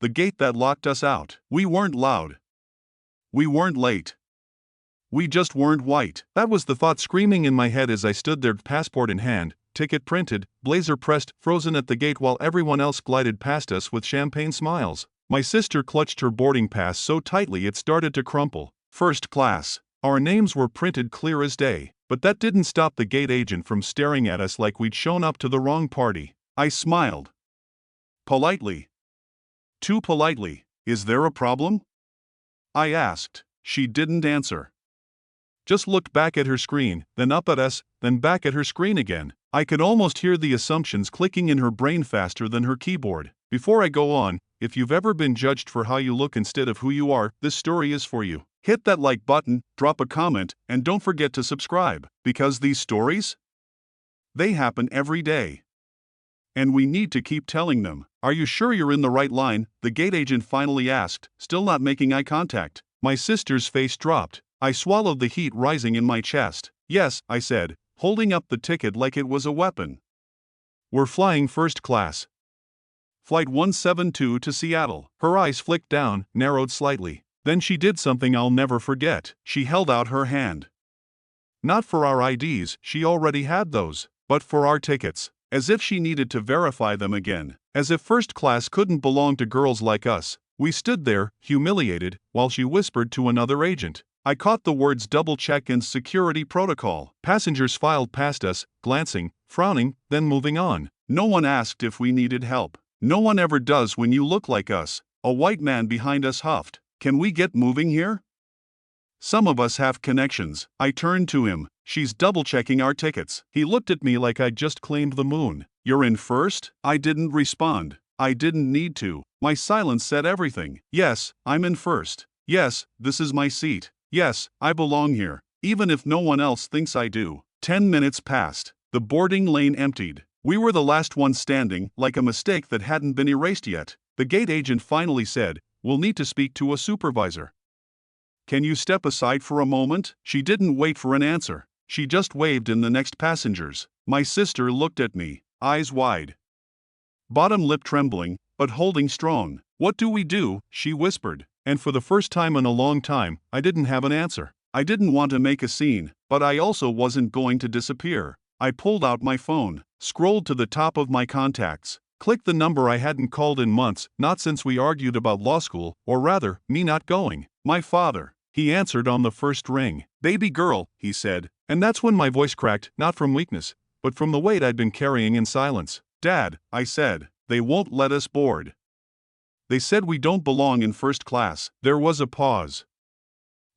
The gate that locked us out. We weren't loud. We weren't late. We just weren't white. That was the thought screaming in my head as I stood there, passport in hand, ticket printed, blazer pressed, frozen at the gate while everyone else glided past us with champagne smiles. My sister clutched her boarding pass so tightly it started to crumple. First class. Our names were printed clear as day, but that didn't stop the gate agent from staring at us like we'd shown up to the wrong party. I smiled. Politely. Too politely. Is there a problem? I asked. She didn't answer. Just looked back at her screen, then up at us, then back at her screen again. I could almost hear the assumptions clicking in her brain faster than her keyboard. Before I go on, if you've ever been judged for how you look instead of who you are, this story is for you. Hit that like button, drop a comment, and don't forget to subscribe, because these stories, they happen every day. And we need to keep telling them. Are you sure you're in the right line? The gate agent finally asked, still not making eye contact. My sister's face dropped. I swallowed the heat rising in my chest. Yes, I said, holding up the ticket like it was a weapon. We're flying first class. Flight 172 to Seattle. Her eyes flicked down, narrowed slightly. Then she did something I'll never forget. She held out her hand. Not for our IDs, she already had those, but for our tickets. As if she needed to verify them again. As if first class couldn't belong to girls like us. We stood there, humiliated, while she whispered to another agent. I caught the words double check and security protocol. Passengers filed past us, glancing, frowning, then moving on. No one asked if we needed help. No one ever does when you look like us. A white man behind us huffed. Can we get moving here? Some of us have connections. I turned to him. She's double-checking our tickets. He looked at me like I'd just claimed the moon. You're in first? I didn't respond. I didn't need to. My silence said everything. Yes, I'm in first. Yes, this is my seat. Yes, I belong here. Even if no one else thinks I do. 10 minutes passed. The boarding lane emptied. We were the last ones standing, like a mistake that hadn't been erased yet. The gate agent finally said, "We'll need to speak to a supervisor. Can you step aside for a moment?" She didn't wait for an answer. She just waved in the next passengers. My sister looked at me, eyes wide. Bottom lip trembling, but holding strong. "What do we do?" she whispered. And for the first time in a long time, I didn't have an answer. I didn't want to make a scene, but I also wasn't going to disappear. I pulled out my phone, scrolled to the top of my contacts, clicked the number I hadn't called in months, not since we argued about law school, or rather, me not going. My father. He answered on the first ring. "Baby girl," he said, and that's when my voice cracked, not from weakness, but from the weight I'd been carrying in silence. "Dad," I said, "they won't let us board. They said we don't belong in first class." There was a pause.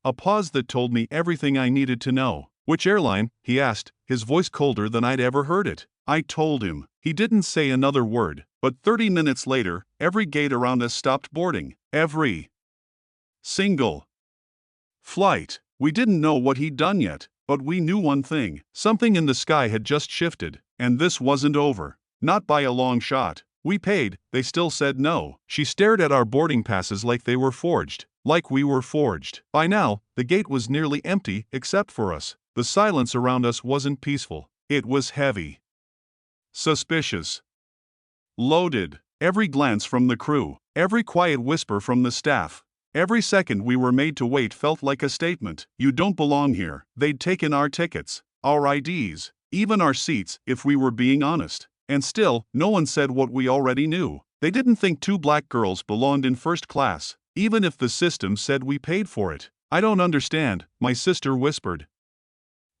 A pause that told me everything I needed to know. "Which airline?" he asked, his voice colder than I'd ever heard it. I told him. He didn't say another word, but 30 minutes later, every gate around us stopped boarding. Every single flight. We didn't know what he'd done yet, but we knew one thing. Something in the sky had just shifted, and this wasn't over. Not by a long shot. We paid, they still said no. She stared at our boarding passes like they were forged. Like we were forged. By now, the gate was nearly empty, except for us. The silence around us wasn't peaceful. It was heavy. Suspicious. Loaded. Every glance from the crew. Every quiet whisper from the staff. Every second we were made to wait felt like a statement. You don't belong here. They'd taken our tickets, our IDs, even our seats, if we were being honest. And still, no one said what we already knew. They didn't think two black girls belonged in first class, even if the system said we paid for it. "I don't understand," my sister whispered.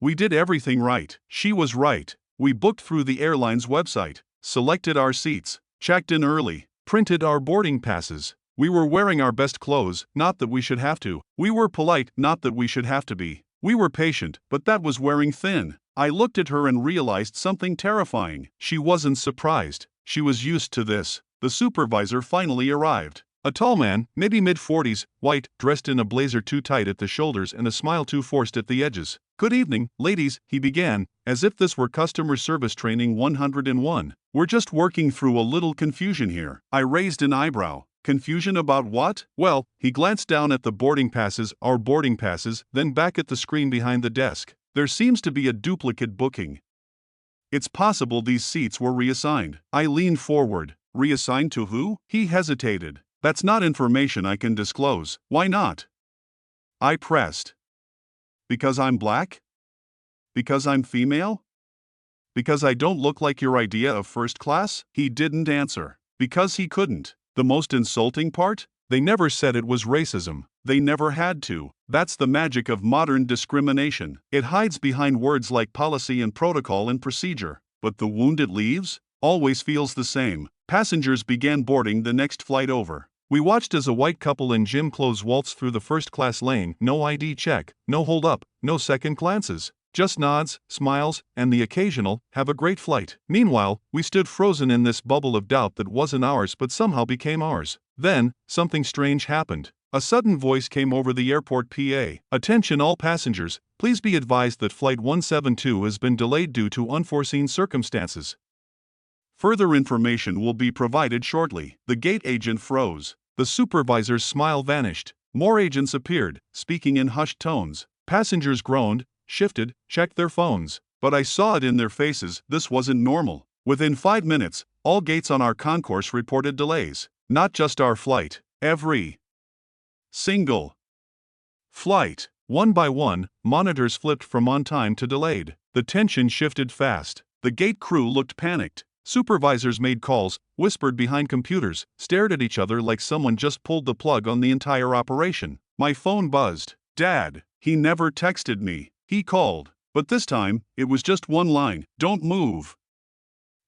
"We did everything right." She was right. We booked through the airline's website, selected our seats, checked in early, printed our boarding passes. We were wearing our best clothes, not that we should have to. We were polite, not that we should have to be. We were patient, but that was wearing thin. I looked at her and realized something terrifying. She wasn't surprised. She was used to this. The supervisor finally arrived. A tall man, maybe mid-40s, white, dressed in a blazer too tight at the shoulders and a smile too forced at the edges. "Good evening, ladies," he began, as if this were customer service training 101. "We're just working through a little confusion here." I raised an eyebrow. Confusion about what? Well, he glanced down at the boarding passes, our boarding passes, then back at the screen behind the desk. "There seems to be a duplicate booking. It's possible these seats were reassigned." I leaned forward. "Reassigned to who?" He hesitated. That's not information I can disclose. Why not? I pressed. Because I'm black? Because I'm female? Because I don't look like your idea of first class? He didn't answer. Because he couldn't. The most insulting part? They never said it was racism. They never had to. That's the magic of modern discrimination. It hides behind words like policy and protocol and procedure. But the wound it leaves? Always feels the same. Passengers began boarding the next flight over. We watched as a white couple in gym clothes waltzed through the first-class lane. No ID check, no hold-up, no second glances. Just nods, smiles, and the occasional, "have a great flight." Meanwhile, we stood frozen in this bubble of doubt that wasn't ours but somehow became ours. Then, something strange happened. A sudden voice came over the airport PA. "Attention all passengers, please be advised that Flight 172 has been delayed due to unforeseen circumstances. Further information will be provided shortly." The gate agent froze. The supervisor's smile vanished. More agents appeared, speaking in hushed tones. Passengers groaned, shifted, checked their phones. But I saw it in their faces, this wasn't normal. Within 5 minutes, all gates on our concourse reported delays. Not just our flight. Every single flight. One by one, monitors flipped from on time to delayed. The tension shifted fast. The gate crew looked panicked. Supervisors made calls, whispered behind computers, stared at each other like someone just pulled the plug on the entire operation. My phone buzzed. Dad. He never texted me. He called. But this time, it was just one line: "Don't move.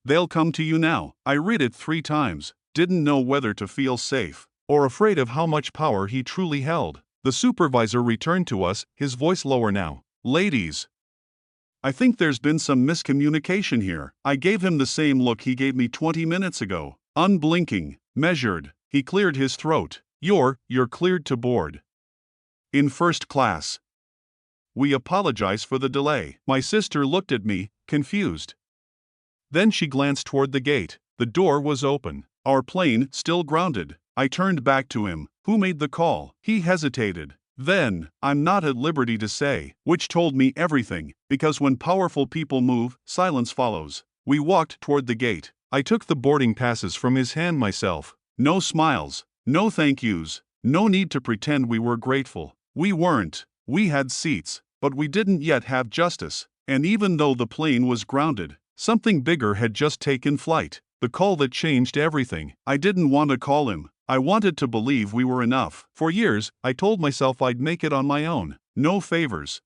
They'll come to you now." I read it 3 times. Didn't know whether to feel safe or afraid of how much power he truly held. The supervisor returned to us, his voice lower now. "Ladies, I think there's been some miscommunication here." I gave him the same look he gave me 20 minutes ago. Unblinking, measured. He cleared his throat. You're cleared to board. In first class. We apologize for the delay." My sister looked at me, confused. Then she glanced toward the gate. The door was open. Our plane, still grounded. I turned back to him. "Who made the call?" He hesitated. Then, "I'm not at liberty to say," which told me everything, because when powerful people move, silence follows. We walked toward the gate. I took the boarding passes from his hand myself. No smiles, no thank yous, no need to pretend we were grateful. We weren't. We had seats, but we didn't yet have justice. And even though the plane was grounded, something bigger had just taken flight. The call that changed everything. I didn't want to call him. I wanted to believe we were enough. For years, I told myself I'd make it on my own. No favors.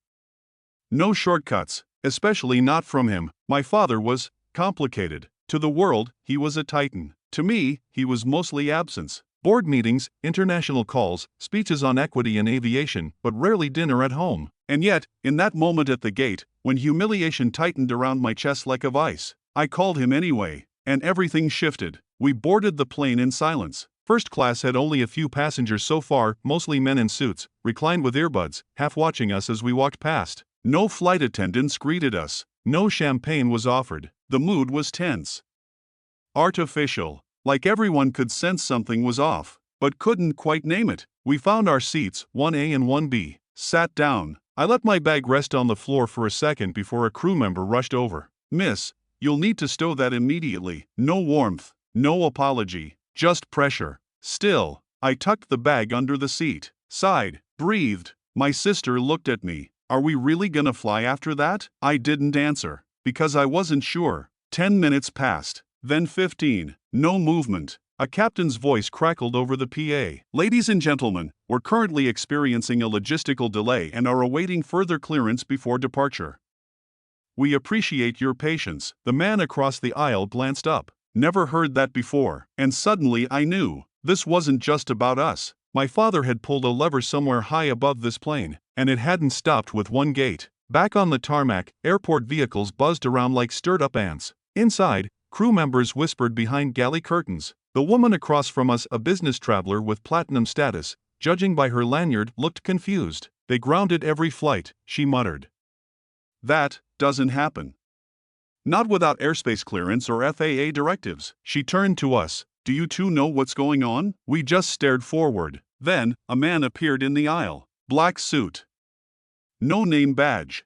No shortcuts, especially not from him. My father was complicated. To the world, he was a titan. To me, he was mostly absence. Board meetings, international calls, speeches on equity and aviation, but rarely dinner at home. And yet, in that moment at the gate, when humiliation tightened around my chest like a vice, I called him anyway, and everything shifted. We boarded the plane in silence. First class had only a few passengers so far, mostly men in suits, reclined with earbuds, half watching us as we walked past. No flight attendants greeted us. No champagne was offered. The mood was tense. Artificial. Like everyone could sense something was off, but couldn't quite name it. We found our seats, 1A and 1B. Sat down. I let my bag rest on the floor for a second before a crew member rushed over. "Miss, you'll need to stow that immediately." No warmth, no apology, just pressure. Still, I tucked the bag under the seat, sighed, breathed. My sister looked at me. "Are we really gonna fly after that?" I didn't answer, because I wasn't sure. 10 minutes passed, then 15. No movement. A captain's voice crackled over the PA. "Ladies and gentlemen, we're currently experiencing a logistical delay and are awaiting further clearance before departure. We appreciate your patience." The man across the aisle glanced up. Never heard that before. And suddenly I knew. This wasn't just about us. My father had pulled a lever somewhere high above this plane, and it hadn't stopped with one gate. Back on the tarmac, airport vehicles buzzed around like stirred-up ants. Inside, crew members whispered behind galley curtains. The woman across from us, a business traveler with platinum status, judging by her lanyard, looked confused. "They grounded every flight," she muttered. "That doesn't happen. Not without airspace clearance or FAA directives." She turned to us. "Do you two know what's going on?" We just stared forward. Then, a man appeared in the aisle. Black suit. No name badge.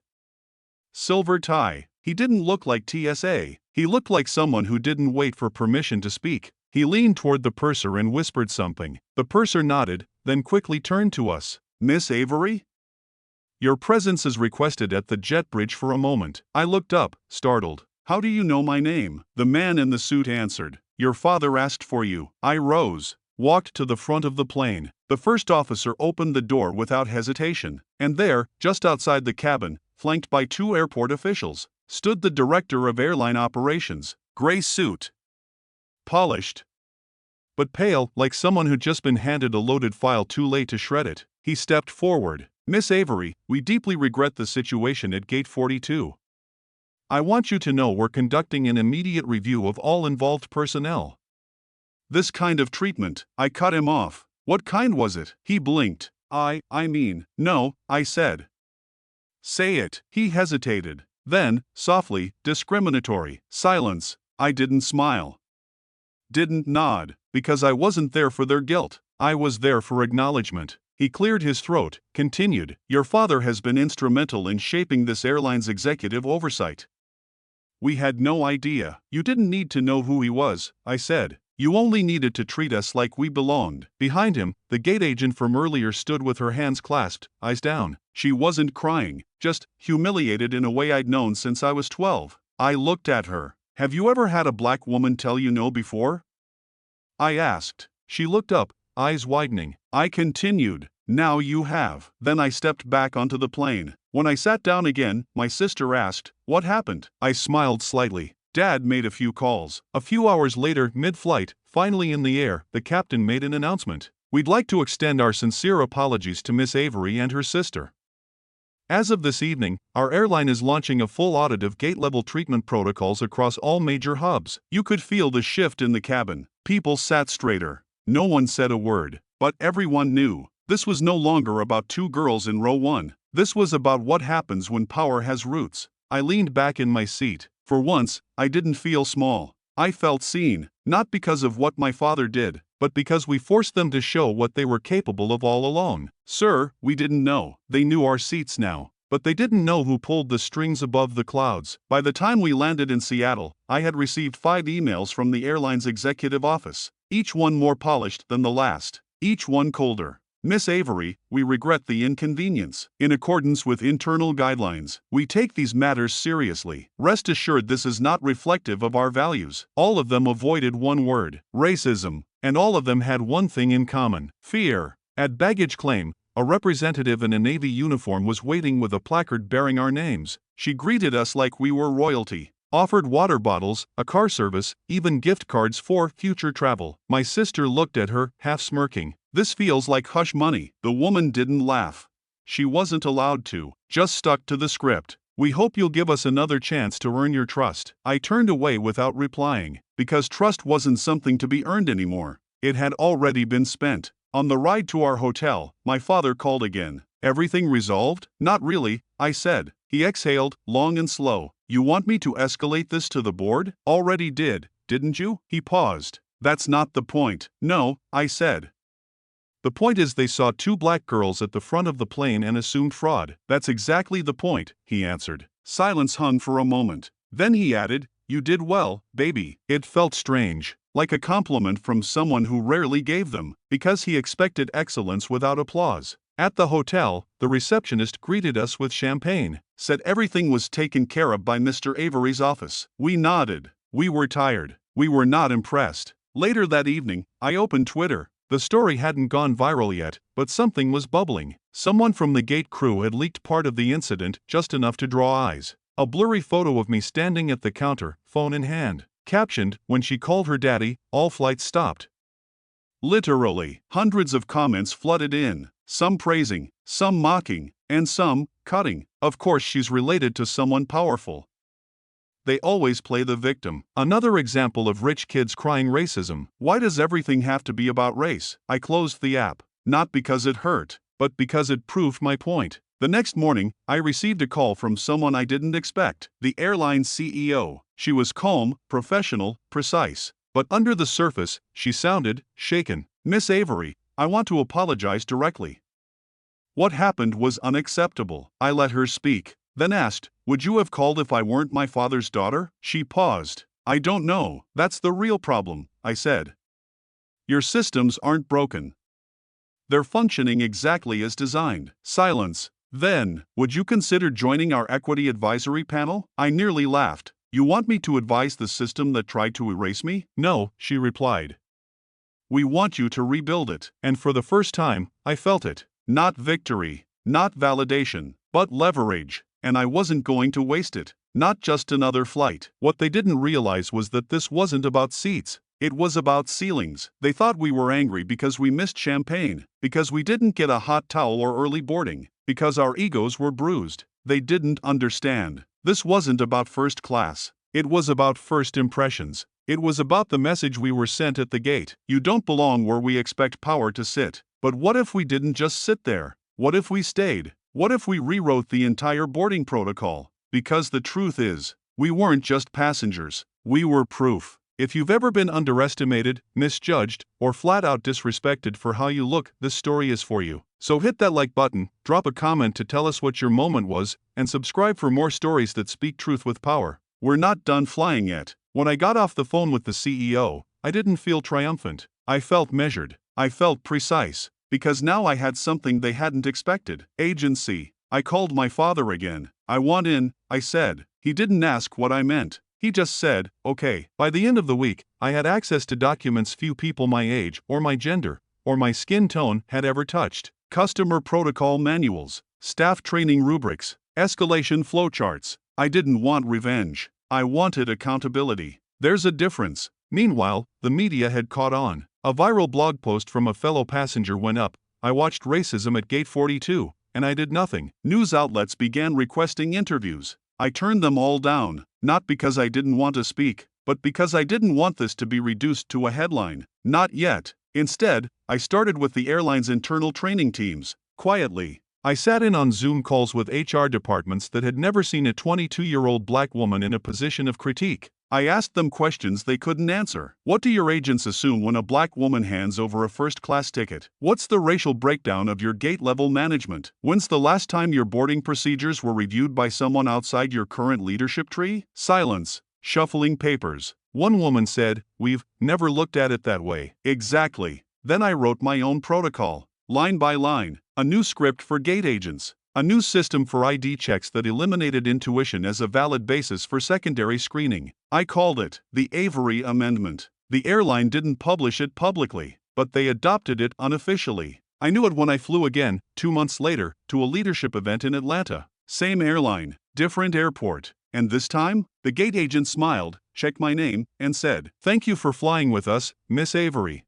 Silver tie. He didn't look like TSA. He looked like someone who didn't wait for permission to speak. He leaned toward the purser and whispered something. The purser nodded, then quickly turned to us. Miss Avery? Your presence is requested at the jet bridge for a moment. I looked up, startled. How do you know my name? The man in the suit answered. Your father asked for you. I rose, walked to the front of the plane. The first officer opened the door without hesitation, and there, just outside the cabin, flanked by 2 airport officials, stood the director of airline operations. Gray suit. Polished, but pale, like someone who'd just been handed a loaded file too late to shred it. He stepped forward. Miss Avery, we deeply regret the situation at Gate 42. I want you to know we're conducting an immediate review of all involved personnel. This kind of treatment, I cut him off. What kind was it? He blinked. I mean, no, I said. Say it. He hesitated. Then, softly, discriminatory. Silence. I didn't smile. Didn't nod, because I wasn't there for their guilt. I was there for acknowledgement. He cleared his throat, continued. Your father has been instrumental in shaping this airline's executive oversight. We had no idea. You didn't need to know who he was, I said. You only needed to treat us like we belonged. Behind him, the gate agent from earlier stood with her hands clasped, eyes down. She wasn't crying, just humiliated in a way I'd known since I was 12. I looked at her. Have you ever had a black woman tell you no before? I asked. She looked up, eyes widening. I continued. Now you have. Then I stepped back onto the plane. When I sat down again, my sister asked, what happened? I smiled slightly. Dad made a few calls. A few hours later, mid-flight, finally in the air, the captain made an announcement. We'd like to extend our sincere apologies to Miss Avery and her sister. As of this evening, our airline is launching a full audit of gate-level treatment protocols across all major hubs. You could feel the shift in the cabin. People sat straighter. No one said a word, but everyone knew. This was no longer about 2 girls in row 1. This was about what happens when power has roots. I leaned back in my seat. For once, I didn't feel small. I felt seen, not because of what my father did, but because we forced them to show what they were capable of all along. Sir, we didn't know. They knew our seats now, but they didn't know who pulled the strings above the clouds. By the time we landed in Seattle, I had received 5 emails from the airline's executive office, each one more polished than the last, each one colder. Miss Avery, we regret the inconvenience. In accordance with internal guidelines, we take these matters seriously. Rest assured this is not reflective of our values. All of them avoided one word, racism, and all of them had one thing in common, fear. At baggage claim, a representative in a Navy uniform was waiting with a placard bearing our names. She greeted us like we were royalty, offered water bottles, a car service, even gift cards for future travel. My sister looked at her, half smirking. This feels like hush money. The woman didn't laugh. She wasn't allowed to, just stuck to the script. We hope you'll give us another chance to earn your trust. I turned away without replying, because trust wasn't something to be earned anymore. It had already been spent. On the ride to our hotel, my father called again. Everything resolved? Not really, I said. He exhaled, long and slow. You want me to escalate this to the board? Already did, didn't you? He paused. That's not the point. No, I said. The point is they saw 2 black girls at the front of the plane and assumed fraud. That's exactly the point, he answered. Silence hung for a moment. Then he added, you did well, baby. It felt strange, like a compliment from someone who rarely gave them, because he expected excellence without applause. At the hotel, the receptionist greeted us with champagne, said everything was taken care of by Mr. Avery's office. We nodded. We were tired. We were not impressed. Later that evening, I opened Twitter. The story hadn't gone viral yet, but something was bubbling. Someone from the gate crew had leaked part of the incident, just enough to draw eyes. A blurry photo of me standing at the counter, phone in hand. Captioned, when she called her daddy, all flights stopped. Literally, hundreds of comments flooded in, some praising, some mocking, and some cutting. Of course she's related to someone powerful. They always play the victim. Another example of rich kids crying racism. Why does everything have to be about race? I closed the app, not because it hurt, but because it proved my point. The next morning, I received a call from someone I didn't expect, the airline CEO. She was calm, professional, precise, but under the surface, she sounded shaken. Miss Avery, I want to apologize directly. What happened was unacceptable. I let her speak, then asked, would you have called if I weren't my father's daughter? She paused. I don't know. That's the real problem, I said. Your systems aren't broken. They're functioning exactly as designed. Silence. Then, would you consider joining our equity advisory panel? I nearly laughed. You want me to advise the system that tried to erase me? No, she replied. We want you to rebuild it. And for the first time, I felt it. Not victory, not validation, but leverage. And I wasn't going to waste it. Not just another flight. What they didn't realize was that this wasn't about seats. It was about ceilings. They thought we were angry because we missed champagne, because we didn't get a hot towel or early boarding, because our egos were bruised. They didn't understand. This wasn't about first class. It was about first impressions. It was about the message we were sent at the gate. You don't belong where we expect power to sit. But what if we didn't just sit there? What if we stayed? What if we rewrote the entire boarding protocol? Because the truth is, we weren't just passengers. We were proof. If you've ever been underestimated, misjudged, or flat out disrespected for how you look, this story is for you. So hit that like button, drop a comment to tell us what your moment was, and subscribe for more stories that speak truth with power. We're not done flying yet. When I got off the phone with the CEO, I didn't feel triumphant. I felt measured. I felt precise. Because now I had something they hadn't expected. Agency. I called my father again. I want in, I said. He didn't ask what I meant. He just said, okay. By the end of the week, I had access to documents few people my age, or my gender, or my skin tone had ever touched. Customer protocol manuals, staff training rubrics, escalation flowcharts. I didn't want revenge. I wanted accountability. There's a difference. Meanwhile, the media had caught on. A viral blog post from a fellow passenger went up. I watched racism at Gate 42, and I did nothing. News outlets began requesting interviews. I turned them all down, not because I didn't want to speak, but because I didn't want this to be reduced to a headline. Not yet. Instead, I started with the airline's internal training teams, quietly. I sat in on Zoom calls with HR departments that had never seen a 22-year-old black woman in a position of critique. I asked them questions they couldn't answer. What do your agents assume when a black woman hands over a first-class ticket? What's the racial breakdown of your gate-level management? When's the last time your boarding procedures were reviewed by someone outside your current leadership tree? Silence. Shuffling papers. One woman said, "We've never looked at it that way." Exactly. Then I wrote my own protocol. Line by line. A new script for gate agents. A new system for ID checks that eliminated intuition as a valid basis for secondary screening. I called it the Avery Amendment. The airline didn't publish it publicly, but they adopted it unofficially. I knew it when I flew again, 2 months later, to a leadership event in Atlanta. Same airline, different airport. And this time, the gate agent smiled, checked my name, and said, "Thank you for flying with us, Miss Avery.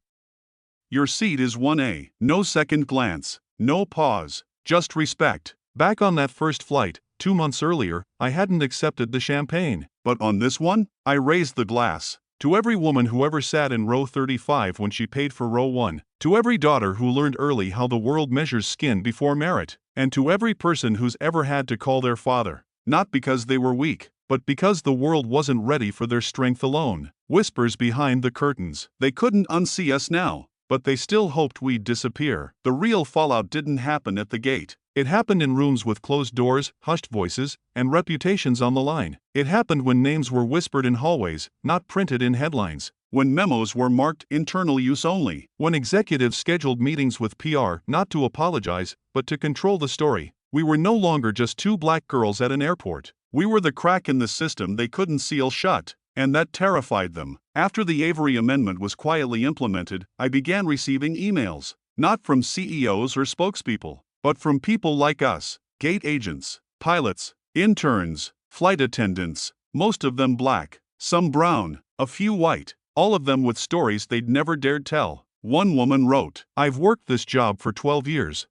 Your seat is 1A. No second glance. No pause. Just respect." Back on that first flight, 2 months earlier, I hadn't accepted the champagne. But on this one, I raised the glass. To every woman who ever sat in row 35 when she paid for row 1. To every daughter who learned early how the world measures skin before merit. And to every person who's ever had to call their father. Not because they were weak, but because the world wasn't ready for their strength alone. Whispers behind the curtains. They couldn't unsee us now. But they still hoped we'd disappear. The real fallout didn't happen at the gate. It happened in rooms with closed doors, hushed voices, and reputations on the line. It happened when names were whispered in hallways, not printed in headlines. When memos were marked internal use only. When executives scheduled meetings with PR not to apologize, but to control the story. We were no longer just two black girls at an airport. We were the crack in the system they couldn't seal shut. And that terrified them. After the Avery Amendment was quietly implemented, I began receiving emails, not from CEOs or spokespeople, but from people like us, gate agents, pilots, interns, flight attendants, most of them black, some brown, a few white, all of them with stories they'd never dared tell. One woman wrote, "I've worked this job for 12 years.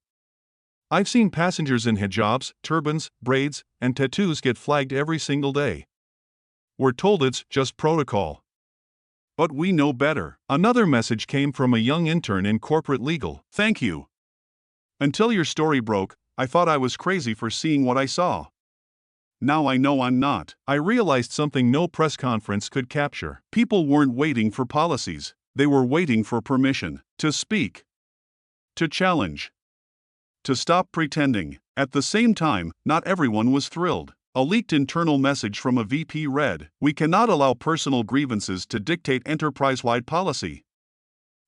I've seen passengers in hijabs, turbans, braids, and tattoos get flagged every single day. We're told it's just protocol. But we know better." Another message came from a young intern in corporate legal. "Thank you. Until your story broke, I thought I was crazy for seeing what I saw. Now I know I'm not." I realized something no press conference could capture. People weren't waiting for policies. They were waiting for permission to speak, to challenge, to stop pretending. At the same time, not everyone was thrilled. A leaked internal message from a VP read, "We cannot allow personal grievances to dictate enterprise-wide policy."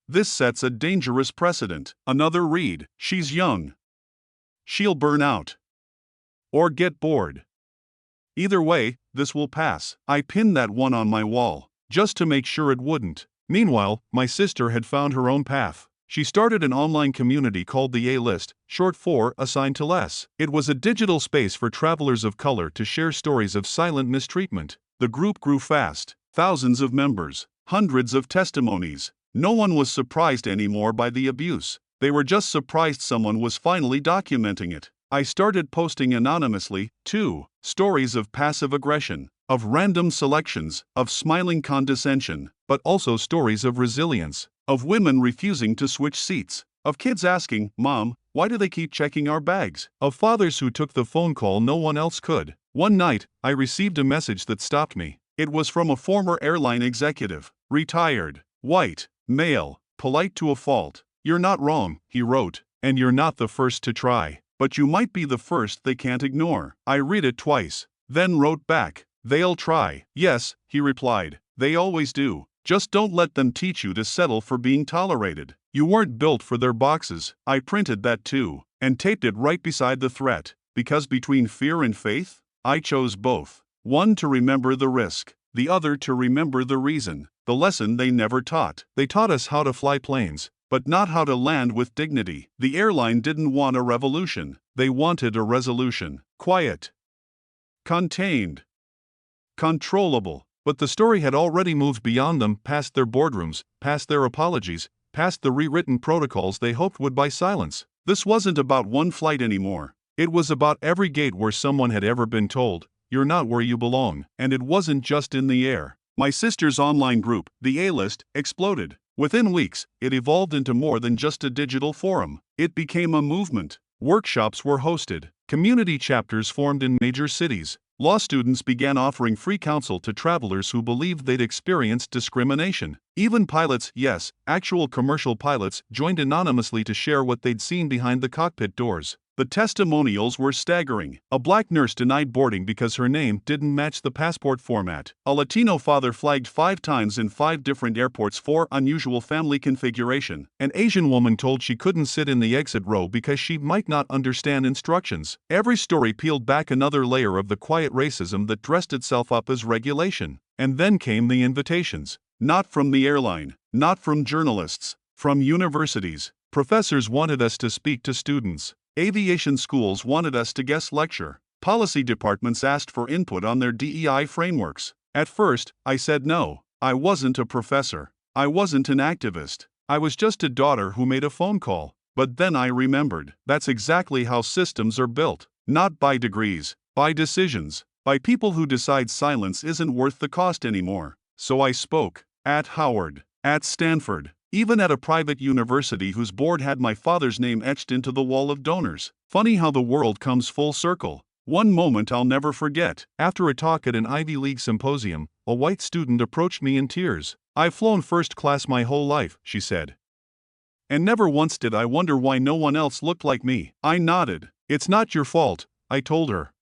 This sets a dangerous precedent. Another read, she's young. She'll burn out. Or get bored. Either way, this will pass. I pinned that one on my wall, just to make sure it wouldn't. Meanwhile, my sister had found her own path. She started an online community called the A-List, short for Assigned to Less. It was a digital space for travelers of color to share stories of silent mistreatment. The group grew fast. Thousands of members, hundreds of testimonies. No one was surprised anymore by the abuse. They were just surprised someone was finally documenting it. I started posting anonymously, too, stories of passive aggression, of random selections, of smiling condescension, but also stories of resilience, of women refusing to switch seats, of kids asking, "Mom, why do they keep checking our bags?" Of fathers who took the phone call no one else could. One night, I received a message that stopped me. It was from a former airline executive, retired, white, male, polite to a fault. "You're not wrong," he wrote, "and you're not the first to try. But you might be the first they can't ignore." I read it twice, then wrote back, "They'll try." "Yes," he replied, "they always do. Just don't let them teach you to settle for being tolerated. You weren't built for their boxes." I printed that too, and taped it right beside the threat, because between fear and faith, I chose both. One to remember the risk, the other to remember the reason, the lesson they never taught. They taught us how to fly planes, but not how to land with dignity. The airline didn't want a revolution, they wanted a resolution. Quiet. Contained. Controllable. But the story had already moved beyond them, past their boardrooms, past their apologies, past the rewritten protocols they hoped would buy silence. This wasn't about one flight anymore. It was about every gate where someone had ever been told, "You're not where you belong." And it wasn't just in the air. My sister's online group, the A-List, exploded. Within weeks, it evolved into more than just a digital forum. It became a movement. Workshops were hosted. Community chapters formed in major cities. Law students began offering free counsel to travelers who believed they'd experienced discrimination. Even pilots, yes, actual commercial pilots, joined anonymously to share what they'd seen behind the cockpit doors. The testimonials were staggering. A black nurse denied boarding because her name didn't match the passport format. A Latino father flagged 5 times in 5 different airports for unusual family configuration. An Asian woman told she couldn't sit in the exit row because she might not understand instructions. Every story peeled back another layer of the quiet racism that dressed itself up as regulation. And then came the invitations. Not from the airline, not from journalists, from universities. Professors wanted us to speak to students. Aviation schools wanted us to guest lecture. Policy departments asked for input on their DEI frameworks. At first, I said no. I wasn't a professor. I wasn't an activist. I was just a daughter who made a phone call. But then I remembered. That's exactly how systems are built. Not by degrees, by decisions, by people who decide silence isn't worth the cost anymore. So I spoke. At Howard. At Stanford. Even at a private university whose board had my father's name etched into the wall of donors. Funny how the world comes full circle. One moment I'll never forget. After a talk at an Ivy League symposium, a white student approached me in tears. "I've flown first class my whole life," she said. "And never once did I wonder why no one else looked like me." I nodded. "It's not your fault," I told her.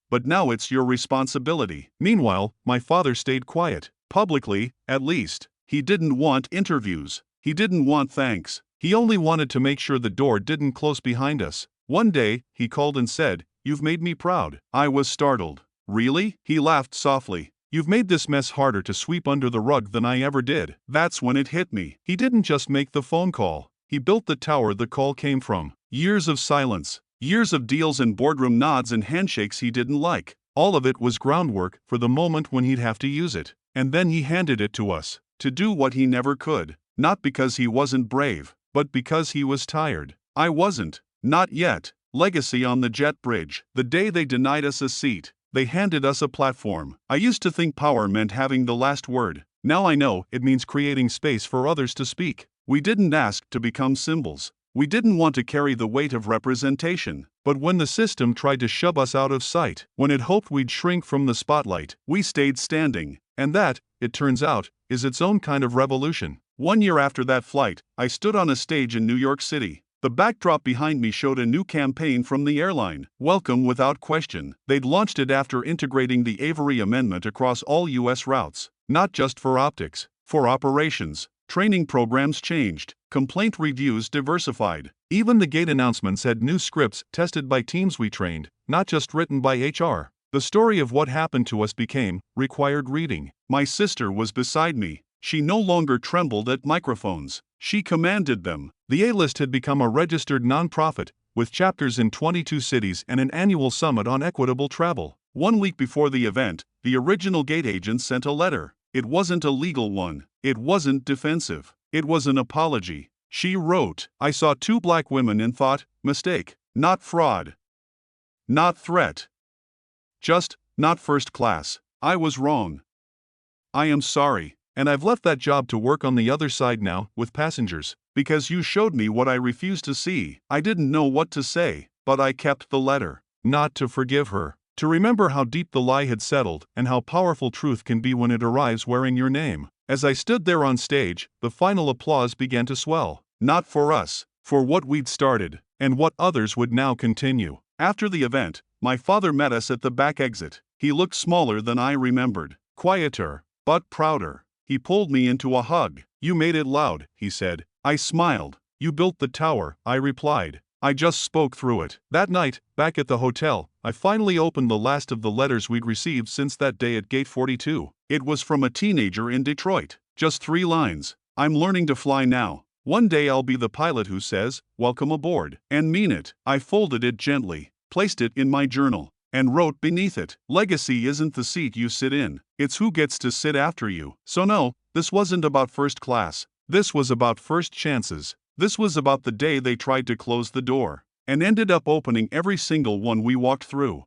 "But now it's your responsibility." Meanwhile, my father stayed quiet. Publicly, at least. He didn't want interviews. He didn't want thanks. He only wanted to make sure the door didn't close behind us. One day, he called and said, "You've made me proud." I was startled. "Really?" He laughed softly. "You've made this mess harder to sweep under the rug than I ever did." That's when it hit me. He didn't just make the phone call. He built the tower the call came from. Years of silence. Years of deals and boardroom nods and handshakes he didn't like. All of it was groundwork for the moment when he'd have to use it. And then he handed it to us. To do what he never could. Not because he wasn't brave, but because he was tired. I wasn't. Not yet. Legacy on the jet bridge. The day they denied us a seat, they handed us a platform. I used to think power meant having the last word. Now I know it means creating space for others to speak. We didn't ask to become symbols. We didn't want to carry the weight of representation. But when the system tried to shove us out of sight, when it hoped we'd shrink from the spotlight, we stayed standing. And that, it turns out, is its own kind of revolution. 1 year after that flight, I stood on a stage in New York City. The backdrop behind me showed a new campaign from the airline, Welcome Without Question. They'd launched it after integrating the Avery Amendment across all U.S. routes, not just for optics, for operations, Training programs changed. Complaint reviews diversified. Even the gate announcements had new scripts tested by teams we trained, not just written by HR. The story of what happened to us required reading. My sister was beside me. She no longer trembled at microphones. She commanded them. The A-List had become a registered nonprofit, with chapters in 22 cities and an annual summit on equitable travel. 1 week before the event, the original gate agent sent a letter. It wasn't a legal one. It wasn't defensive. It was an apology. She wrote, "I saw 2 black women and thought, mistake, not fraud, not threat. Just, not first class. I was wrong. I am sorry, and I've left that job to work on the other side now, with passengers, because you showed me what I refused to see." I didn't know what to say, but I kept the letter. Not to forgive her. To remember how deep the lie had settled and how powerful truth can be when it arrives wearing your name. As I stood there on stage, the final applause began to swell. Not for us, for what we'd started, and what others would now continue. After the event, my father met us at the back exit. He looked smaller than I remembered, quieter, but prouder. He pulled me into a hug. "You made it loud," he said. I smiled. "You built the tower," I replied. "I just spoke through it." That night, back at the hotel, I finally opened the last of the letters we'd received since that day at Gate 42. It was from a teenager in Detroit. Just 3 lines. "I'm learning to fly now. One day I'll be the pilot who says, 'Welcome aboard,' and mean it." I folded it gently, placed it in my journal, and wrote beneath it, "Legacy isn't the seat you sit in, it's who gets to sit after you." So no, this wasn't about first class. This was about first chances. This was about the day they tried to close the door, and ended up opening every single one we walked through.